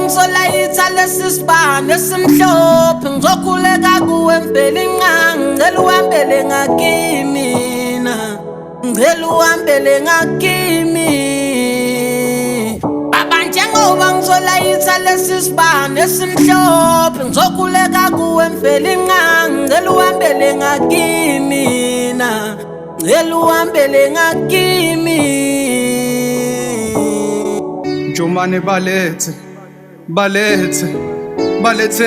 ngizolayitha lesi sibane esimhlophe ngizokhuleka kuwe mfeli nqangi ngicela uhambele ngakimi mina ngicela uhambele ngakimi baba njengoba ngizolayitha lesi sibane esimhlophe ngizokhuleka kuwe mfeli nqangi ngicela uhambele ngakimi mina ngicela uhambele ngakimi Jomane balethe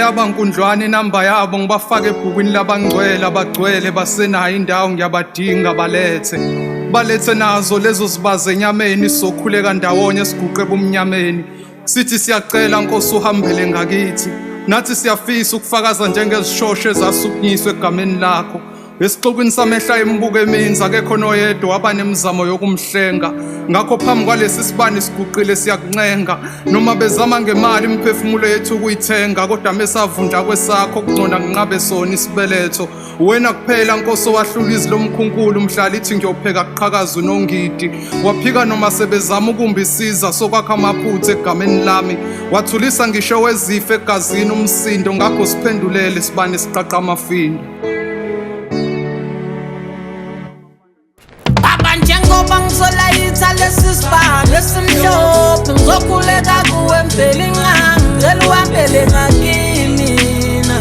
abankundlwane inamba yabo ngibafake ebhukwini labangcwele abagcwele basenayo indawo ngiyabadinga balethe nazo lezo zibaze enyameni sizokhuleka ndawonye siguqe ebumnyameni sithi siyacela Nkosi uhambele ngakithi nathi siyafisa ukufakaza njengezishosho ezasukunyiswa egameni lakho esixukwini samehla embuko eminzi akekho noyedwa abanemizamo yokumhlenga ngakho phambi kwalesi sibani siguqile siyakuncenga noma bezama ngemali imphefumulo yethu ukuyithenga kodwa mesavunda kwesakho kungcona nginqabe sona isibeletho wena kuphela Nkosi owahlula izilomkhunkulu umhlala ithi ngiyopheka kuqhakaza unongidi waphika noma sebezama ukumbisiza sokwakha amaphutha egameni lami wathulisa ngisho wezifa egazini umsindo ngakho siphendulele sibani siqaqa amafindo njengoba ngizolayitha lesi sibane esimhlophe ngizokhuleka kuwe mfeli nqangi ngicela uhambele ngakimi mina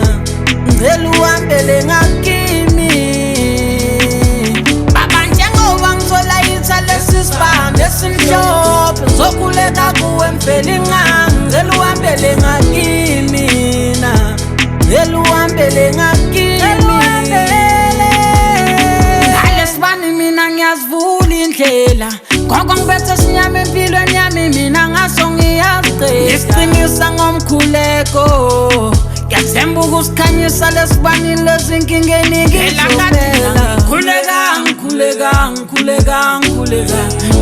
ngicela uhambele ngakimi baba njengoba ngizolayitha lesi sibane esimhlophe ngizokhuleka kuwe mfeli nqangi ngicela uhambele ngakimi mina ngicela uhambele ngakimi mina ngiyazivula indlela konke ngibethe sinyama empilweni yami mina ngaso ngiyazicela isiqinisa ngomkhuleko ngiyazemba ukusikhanyisa lesibanini lezinkingeni ngizophela ngikhuleka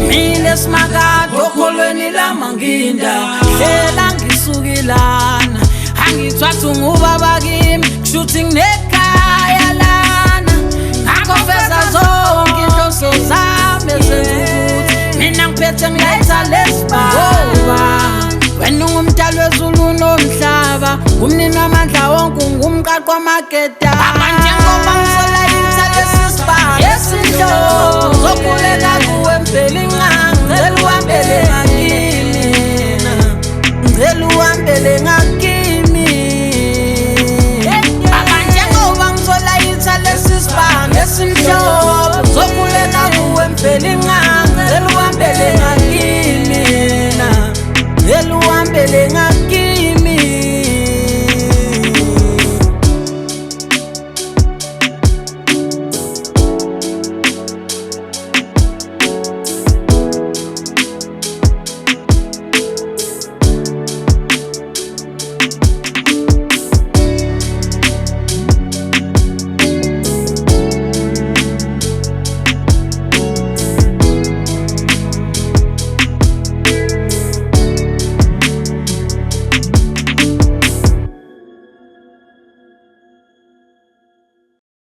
mina esimakade okholweni lamanginda hlela ngisukilana angithwathi ungubaba kimi kushuthi nginekhaya lana ngakofeza zonke inhloso zami ezenzukuthi mina ngiphethe ngilayitha lesibaba wena ungumdali wezulu nomhlaba umnini wamandla wonke ungumqaqi wamageda baba njengoba ngizolayitha lesi sibane esimhlophe ngizokhuleka kuwe mfeli nqangi ngicela uhambele ngakimi mina ngicela uhambele